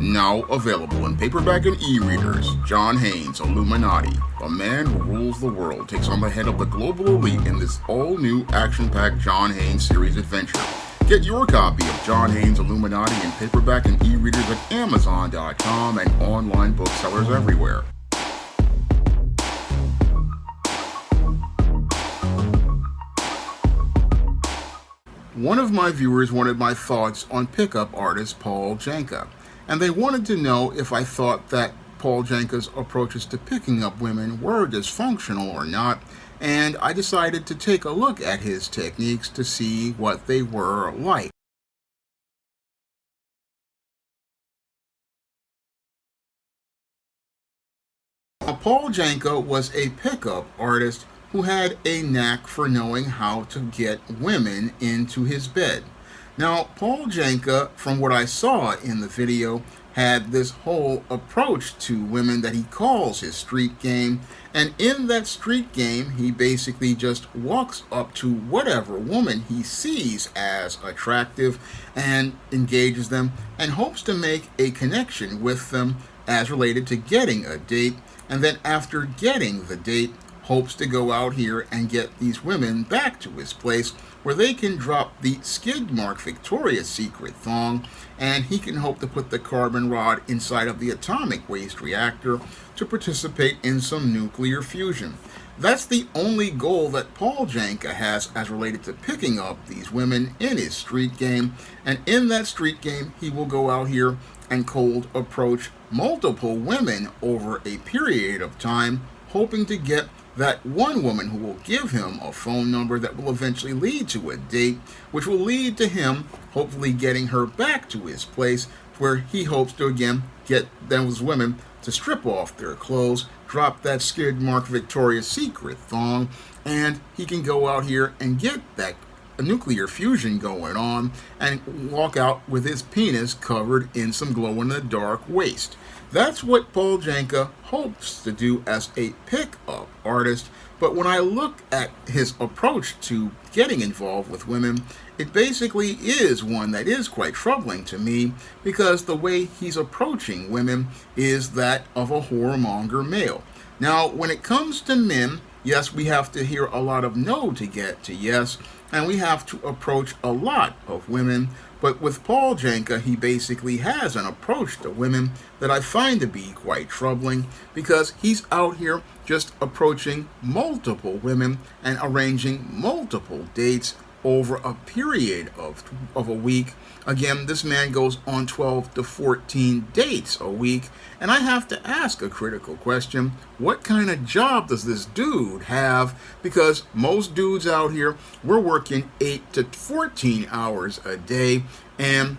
Now available in paperback and e-readers, John Haynes' Illuminati, the man who rules the world, takes on the head of the global elite in this all-new action-packed John Haynes series adventure. Get your copy of John Haynes' Illuminati in paperback and e-readers at Amazon.com and online booksellers everywhere. One of my viewers wanted my thoughts on pickup artist Paul Janka, and they wanted to know if I thought that Paul Janka's approaches to picking up women were dysfunctional or not, and I decided to take a look at his techniques to see what they were like. Now, Paul Janka was a pickup artist who had a knack for knowing how to get women into his bed. Now, Paul Janka, from what I saw in the video, had this whole approach to women that he calls his street game, and in that street game, he basically just walks up to whatever woman he sees as attractive and engages them and hopes to make a connection with them as related to getting a date, and then after getting the date, hopes to go out here and get these women back to his place where they can drop the skid mark Victoria's Secret thong, and he can hope to put the carbon rod inside of the atomic waste reactor to participate in some nuclear fusion. That's the only goal that Paul Janka has as related to picking up these women in his street game, and in that street game he will go out here and cold approach multiple women over a period of time, hoping to get that one woman who will give him a phone number that will eventually lead to a date, which will lead to him hopefully getting her back to his place, where he hopes to again get those women to strip off their clothes, drop that skid mark Victoria's Secret thong, and he can go out here and get that nuclear fusion going on and walk out with his penis covered in some glow-in-the-dark waste. That's what Paul Janka hopes to do as a pickup artist, but when I look at his approach to getting involved with women, it basically is one that is quite troubling to me, because the way he's approaching women is that of a whoremonger male. Now, when it comes to men, yes, we have to hear a lot of no to get to yes, and we have to approach a lot of women. But with Paul Janka, he basically has an approach to women that I find to be quite troubling, because he's out here just approaching multiple women and arranging multiple dates over a period of a week. Again, this man goes on 12 to 14 dates a week, and I have to ask a critical question. What kind of job does this dude have? Because most dudes out here, we're working 8 to 14 hours a day, and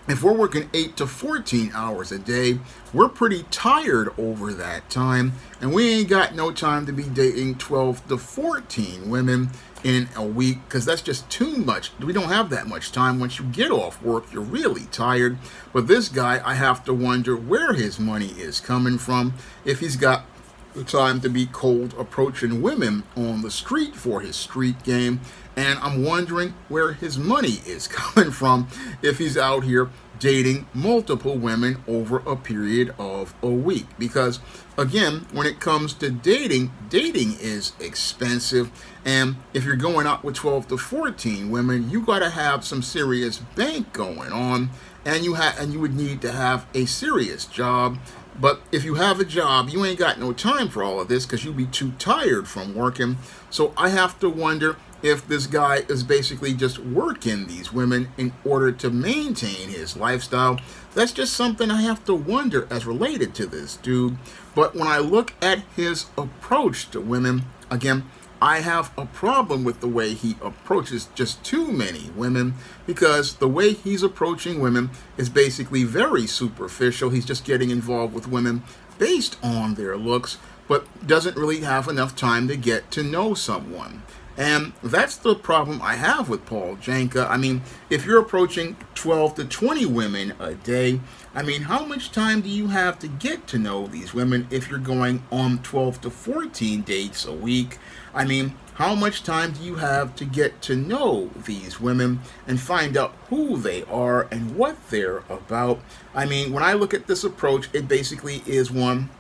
if we're working 8 to 14 hours a day, we're pretty tired over that time, and we ain't got no time to be dating 12 to 14 women in a week, because that's just too much. We don't have that much time. Once you get off work, you're really tired. But this guy, I have to wonder where his money is coming from, if he's got the time to be cold approaching women on the street for his street game. And I'm wondering where his money is coming from if he's out here dating multiple women over a period of a week. Because again, when it comes to dating is expensive, and if you're going out with 12 to 14 women, you got to have some serious bank going on, and you would need to have a serious job. But if you have a job, you ain't got no time for all of this, because you'll be too tired from working. So I have to wonder if this guy is basically just working these women in order to maintain his lifestyle. That's just something I have to wonder as related to this dude. But when I look at his approach to women, again, I have a problem with the way he approaches just too many women, because the way he's approaching women is basically very superficial. He's just getting involved with women based on their looks, but doesn't really have enough time to get to know someone. And that's the problem I have with Paul Janka. I mean, if you're approaching 12 to 20 women a day, I mean, how much time do you have to get to know these women if you're going on 12 to 14 dates a week? I mean, how much time do you have to get to know these women and find out who they are and what they're about? I mean, when I look at this approach, it basically is one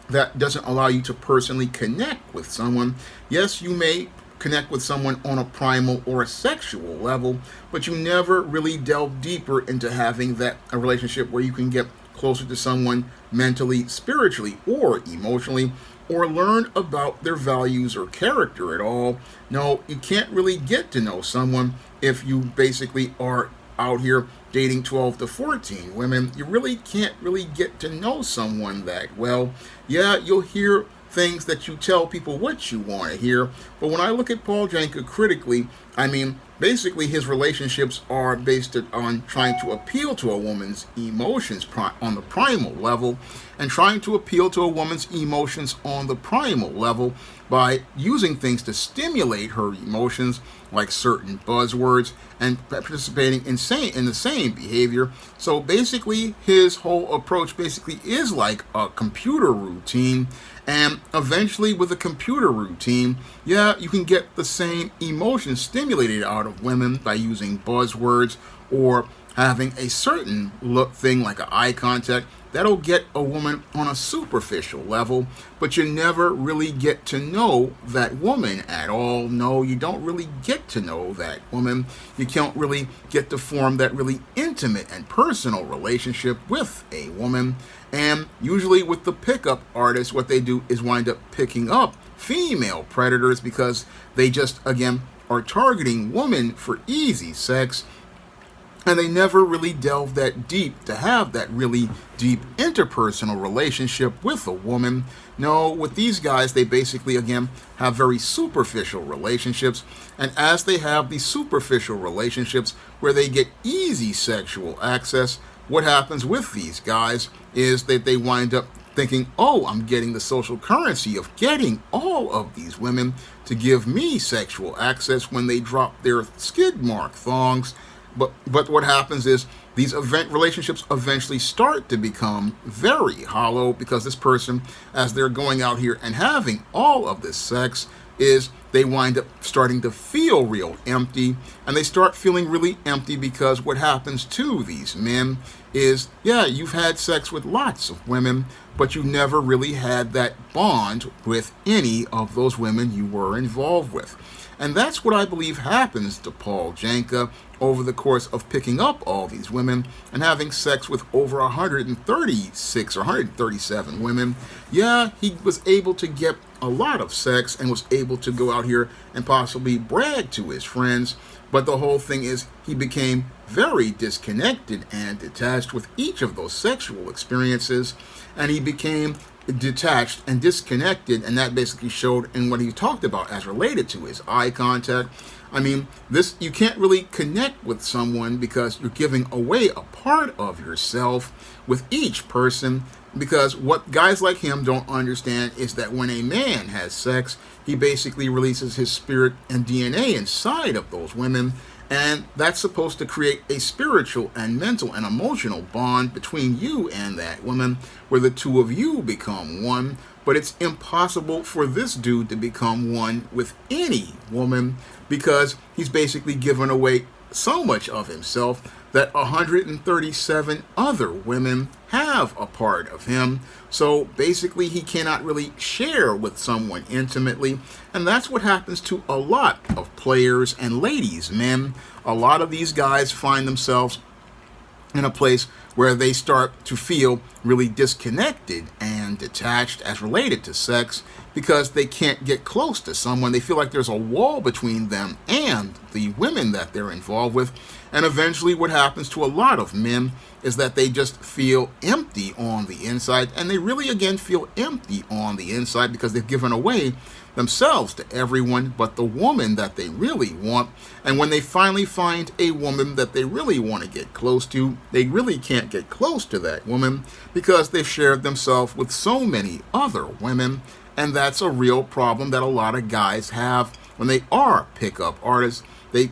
that doesn't allow you to personally connect with someone. Yes, you may connect with someone on a primal or a sexual level, but you never really delve deeper into having that a relationship where you can get closer to someone mentally, spiritually, or emotionally, or learn about their values or character at all. No, you can't really get to know someone if you basically are out here dating 12 to 14 women. You really can't really get to know someone that well. Yeah, you'll hear things that you tell people what you want to hear. But when I look at Paul Janka critically, I mean, basically his relationships are based on trying to appeal to a woman's emotions on the primal level, and trying to appeal to a woman's emotions on the primal level by using things to stimulate her emotions, like certain buzzwords, and participating in the same behavior. So basically, his whole approach basically is like a computer routine. And eventually, with a computer routine, yeah, you can get the same emotions stimulated out of women by using buzzwords or having a certain look thing like an eye contact that'll get a woman on a superficial level, but you never really get to know that woman at all. No, you don't really get to know that woman. You can't really get to form that really intimate and personal relationship with a woman. And usually with the pickup artists, what they do is wind up picking up female predators because they just, again, are targeting women for easy sex. And they never really delve that deep to have that really deep interpersonal relationship with a woman. No, with these guys, they basically, again, have very superficial relationships. And as they have these superficial relationships where they get easy sexual access, what happens with these guys is that they wind up thinking, oh, I'm getting the social currency of getting all of these women to give me sexual access when they drop their skid mark thongs. But what happens is these relationships eventually start to become very hollow because this person, as they're going out here and having all of this sex, is they wind up starting to feel real empty, and they start feeling really empty because what happens to these men is, yeah, you've had sex with lots of women, but you never really had that bond with any of those women you were involved with. And that's what I believe happens to Paul Janka over the course of picking up all these women and having sex with over 136 or 137 women. Yeah, he was able to get a lot of sex and was able to go out here and possibly brag to his friends. But the whole thing is he became very disconnected and detached with each of those sexual experiences, and he became detached and disconnected, and that basically showed in what he talked about as related to his eye contact. I mean, this, you can't really connect with someone because you're giving away a part of yourself with each person, because what guys like him don't understand is that when a man has sex, he basically releases his spirit and DNA inside of those women, and that's supposed to create a spiritual and mental and emotional bond between you and that woman where the two of you become one. But it's impossible for this dude to become one with any woman because he's basically given away so much of himself that 137 other women have a part of him. So basically he cannot really share with someone intimately, and that's what happens to a lot of players and ladies men. A lot of these guys find themselves in a place where they start to feel really disconnected and detached as related to sex because they can't get close to someone. They feel like there's a wall between them and the women that they're involved with. And eventually what happens to a lot of men is that they just feel empty on the inside, and they really again feel empty on the inside because they've given away themselves to everyone but the woman that they really want. And when they finally find a woman that they really want to get close to, they really can't get close to that woman because they've shared themselves with so many other women. And that's a real problem that a lot of guys have when they are pickup artists. They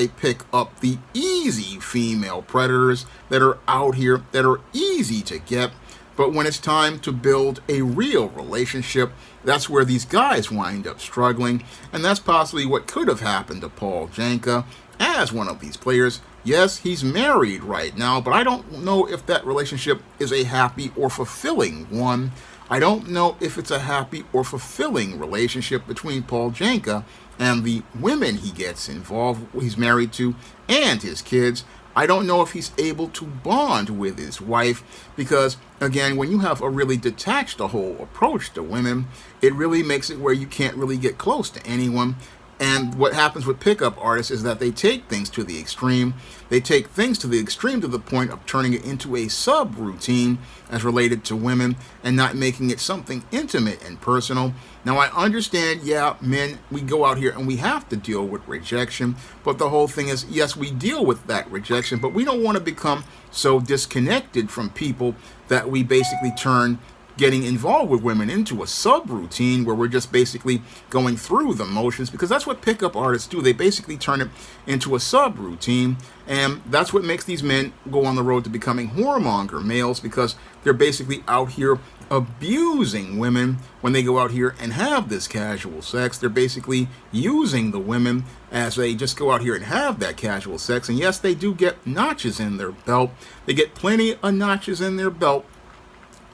pick up the easy female predators that are out here, that are easy to get. But when it's time to build a real relationship, that's where these guys wind up struggling. And that's possibly what could have happened to Paul Janka as one of these players. Yes, he's married right now, but I don't know if that relationship is a happy or fulfilling one. I don't know if it's a happy or fulfilling relationship between Paul Janka and the women he gets involved, he's married to, and his kids. I don't know if he's able to bond with his wife because, again, when you have a really detached a whole approach to women, it really makes it where you can't really get close to anyone. And what happens with pickup artists is that they take things to the extreme. They take things to the extreme to the point of turning it into a sub-routine as related to women and not making it something intimate and personal. Now, I understand, yeah, men, we go out here and we have to deal with rejection. But the whole thing is, yes, we deal with that rejection, but we don't want to become so disconnected from people that we basically turn getting involved with women into a sub-routine where we're just basically going through the motions, because that's what pickup artists do. They basically turn it into a sub-routine, and that's what makes these men go on the road to becoming whoremonger males, because they're basically out here abusing women when they go out here and have this casual sex. They're basically using the women as they just go out here and have that casual sex. And yes, they do get notches in their belt. They get plenty of notches in their belt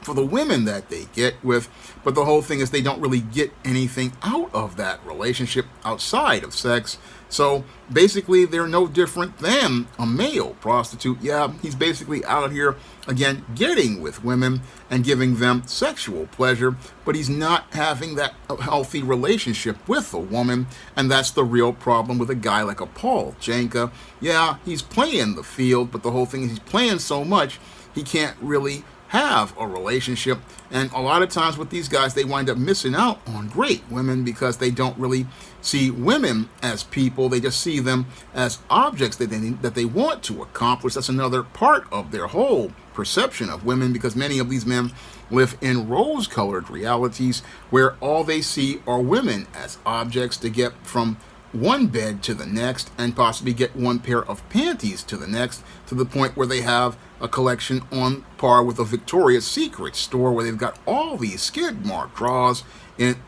for the women that they get with, but the whole thing is they don't really get anything out of that relationship outside of sex. So basically they're no different than a male prostitute. Yeah, he's basically out here again getting with women and giving them sexual pleasure, but he's not having that healthy relationship with a woman. And that's the real problem with a guy like a Paul Janka. Yeah, he's playing the field, but the whole thing is he's playing so much he can't really have a relationship. And a lot of times with these guys, they wind up missing out on great women because they don't really see women as people. They just see them as objects that they want to accomplish. That's another part of their whole perception of women, because many of these men live in rose-colored realities where all they see are women as objects to get from one bed to the next and possibly get one pair of panties to the next, to the point where they have a collection on par with a Victoria's Secret store where they've got all these skid mark drawers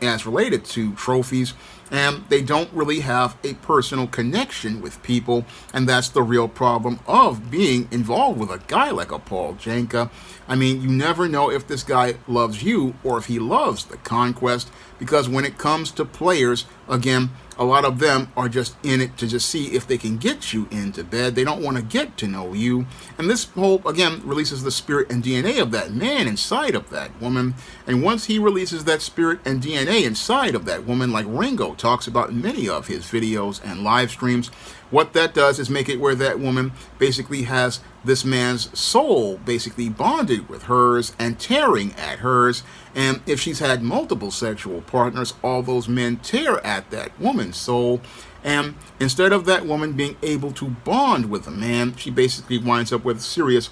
as related to trophies, and they don't really have a personal connection with people. And that's the real problem of being involved with a guy like a Paul Janka. I mean, you never know if this guy loves you or if he loves the conquest, because when it comes to players, again, a lot of them are just in it to just see if they can get you into bed. They don't want to get to know you. And this whole, again, releases the spirit and DNA of that man inside of that woman. And once he releases that spirit and DNA inside of that woman, like Ringo talks about in many of his videos and live streams, what that does is make it where that woman basically has this man's soul basically bonded with hers and tearing at hers. And if she's had multiple sexual partners, all those men tear at that woman's soul. And instead of that woman being able to bond with a man, she basically winds up with serious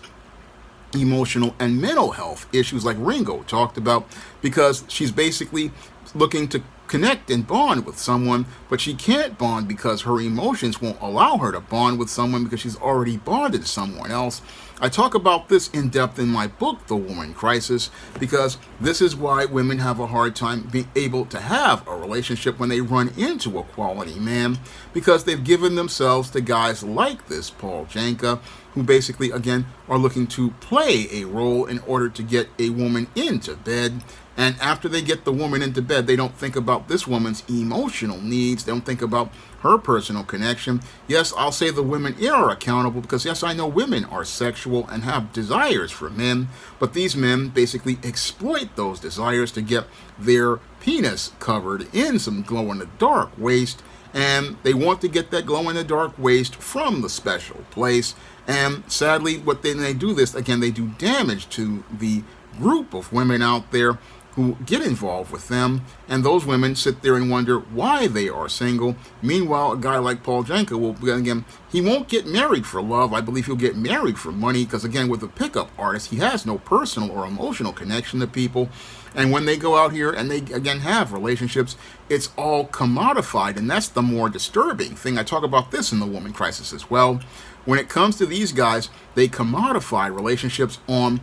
emotional and mental health issues like Ringo talked about, because she's basically looking to connect and bond with someone, but she can't bond because her emotions won't allow her to bond with someone because she's already bonded to someone else. I talk about this in depth in my book, The Woman Crisis, because this is why women have a hard time being able to have a relationship when they run into a quality man, because they've given themselves to guys like this Paul Janka, who basically, again, are looking to play a role in order to get a woman into bed. And after they get the woman into bed, they don't think about this woman's emotional needs. They don't think about her personal connection. Yes, I'll say the women are accountable, because yes, I know women are sexual and have desires for men, but these men basically exploit those desires to get their penis covered in some glow-in-the-dark waste, and they want to get that glow-in-the-dark waste from the special place. And sadly, what they do this, again, they do damage to the group of women out there who get involved with them, and those women sit there and wonder why they are single. Meanwhile, a guy like Paul Janka will, again, he won't get married for love. I believe he'll get married for money, because again, with a pickup artist, he has no personal or emotional connection to people. And when they go out here and they, again, have relationships, it's all commodified, and that's the more disturbing thing. I talk about this in The Woman Crisis as well. When it comes to these guys, they commodify relationships on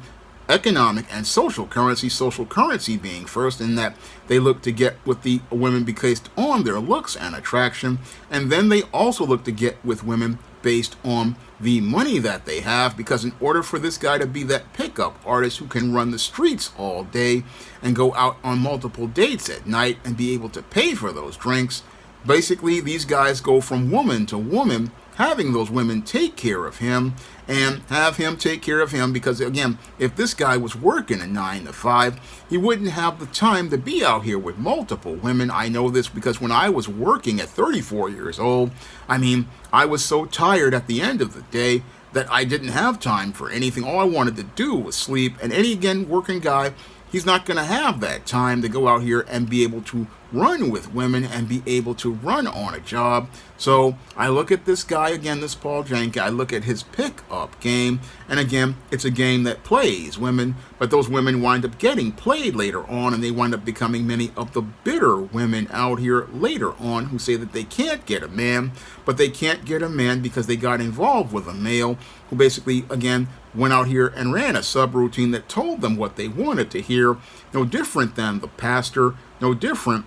economic and social currency being first, in that they look to get with the women based on their looks and attraction, and then they also look to get with women based on the money that they have, because in order for this guy to be that pickup artist who can run the streets all day and go out on multiple dates at night and be able to pay for those drinks, basically these guys go from woman to woman, having those women take care of him and have him take care of him, because again, if this guy was working a 9 to 5, he wouldn't have the time to be out here with multiple women. I know this because when I was working at 34 years old, I was so tired at the end of the day that I didn't have time for anything. All I wanted to do was sleep. And any, again, working guy, he's not going to have that time to go out here and be able to run with women and be able to run on a job. So I look at this guy, again, this Paul Janka, I look at his pickup game, and again, it's a game that plays women, but those women wind up getting played later on, and they wind up becoming many of the bitter women out here later on who say that they can't get a man, but they can't get a man because they got involved with a male who basically, again, went out here and ran a subroutine that told them what they wanted to hear, no different than the pastor, no different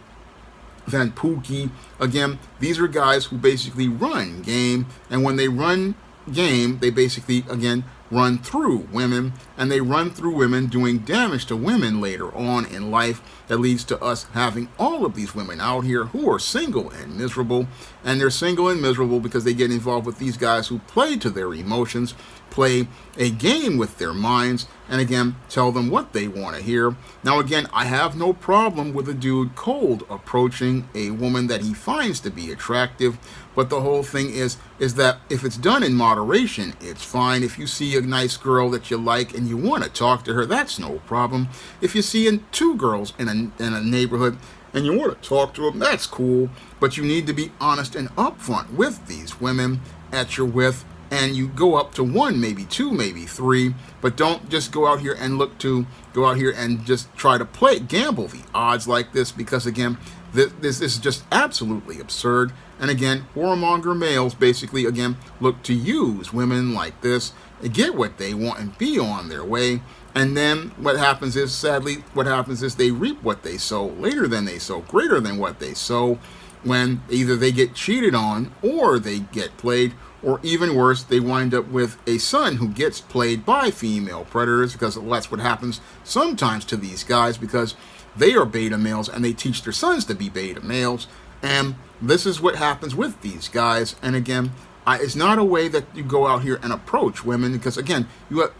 than Pookie. Again, these are guys who basically run game, and when they run game, they basically, again, run through women, and they run through women doing damage to women later on in life. That leads to us having all of these women out here who are single and miserable, and they're single and miserable because they get involved with these guys who play to their emotions, play a game with their minds, and again, tell them what they want to hear. Now again, I have no problem with a dude cold approaching a woman that he finds to be attractive, but the whole thing is that if it's done in moderation, it's fine. If you see a nice girl that you like and you want to talk to her, that's no problem. If you see two girls in a neighborhood and you want to talk to them, that's cool, but you need to be honest and upfront with these women that you're with, and you go up to 1, maybe 2, maybe 3, but don't just go out here and go out here and just try to gamble the odds like this, because again, this is just absolutely absurd. And again, whoremonger males basically, again, look to use women like this and get what they want and be on their way. And then what happens is, sadly, they reap what they sow, later than they sow, greater than what they sow, when either they get cheated on or they get played, or even worse, they wind up with a son who gets played by female predators, because that's what happens sometimes to these guys, because they are beta males and they teach their sons to be beta males. And this is what happens with these guys. And again, it's not a way that you go out here and approach women, because again,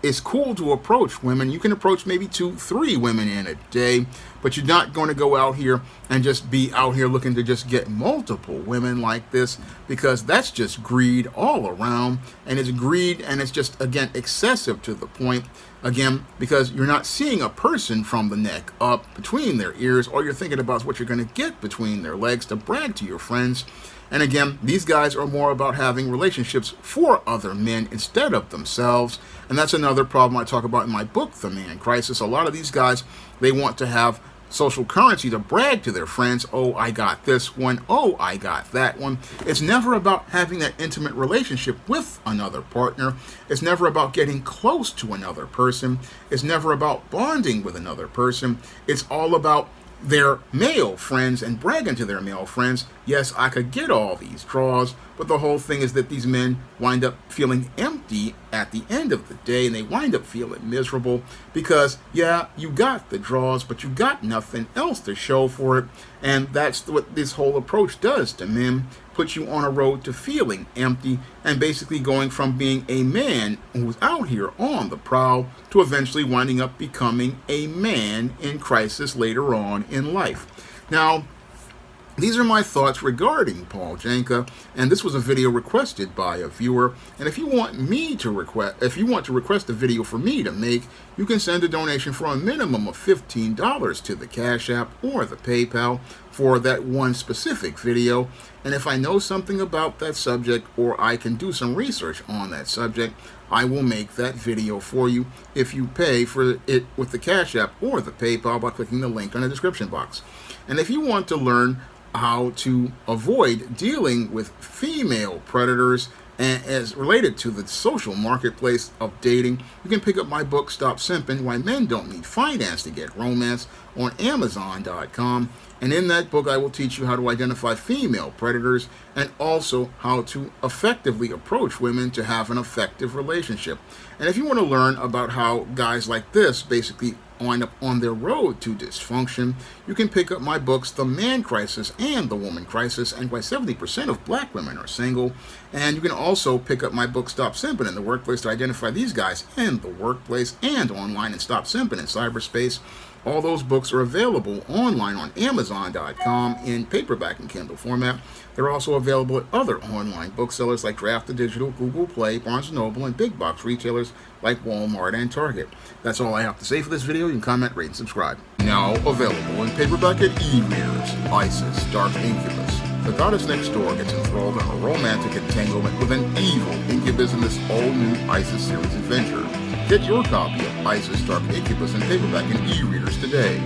it's cool to approach women. You can approach maybe 2, 3 women in a day, but you're not going to go out here and just be out here looking to just get multiple women like this, because that's just greed all around. And it's greed, and it's just, again, excessive to the point, again, because you're not seeing a person from the neck up between their ears. All you're thinking about is what you're going to get between their legs to brag to your friends. And again, these guys are more about having relationships for other men instead of themselves. And that's another problem I talk about in my book, The Man Crisis. A lot of these guys, they want to have social currency to brag to their friends. Oh, I got this one. Oh, I got that one. It's never about having that intimate relationship with another partner. It's never about getting close to another person. It's never about bonding with another person. It's all about their male friends and bragging to their male friends, yes, I could get all these draws, but the whole thing is that these men wind up feeling empty at the end of the day, and they wind up feeling miserable because, yeah, you got the draws, but you got nothing else to show for it. And that's what this whole approach does to men, puts you on a road to feeling empty and basically going from being a man who's out here on the prowl to eventually winding up becoming a man in crisis later on in life. Now, these are my thoughts regarding Paul Janka, and this was a video requested by a viewer. And if you want to request a video for me to make, you can send a donation for a minimum of $15 to the Cash App or the PayPal for that one specific video. And if I know something about that subject, or I can do some research on that subject, I will make that video for you if you pay for it with the Cash App or the PayPal by clicking the link on the description box. And if you want to learn how to avoid dealing with female predators And as related to the social marketplace of dating, you can pick up my book, Stop Simping, Why Men Don't Need Finance to Get Romance, on Amazon.com. And in that book, I will teach you how to identify female predators and also how to effectively approach women to have an effective relationship. And if you want to learn about how guys like this basically wind up on their road to dysfunction, you can pick up my books, The Man Crisis and The Woman Crisis, and why 70% of black women are single. And you can also pick up my book, Stop Simping in the Workplace, to identify these guys in the workplace and online, and Stop Simping in cyberspace. All those books are available online on Amazon.com in paperback and Kindle format. They're also available at other online booksellers like Draft the Digital, Google Play, Barnes & Noble, and big box retailers like Walmart and Target. That's all I have to say for this video. You can comment, rate, and subscribe. Now available in paperback and e-readers, Isis, Dark Incubus. The goddess next door gets enthralled in a romantic entanglement with an evil incubus in this all-new Isis series adventure. Get your copy of Isis, Dark Incubus in paperback and e-readers today.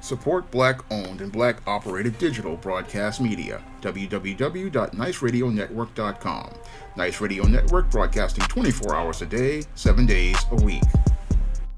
Support Black-owned and Black-operated digital broadcast media. www.niceradionetwork.com. Nice Radio Network, broadcasting 24 hours a day, 7 days a week.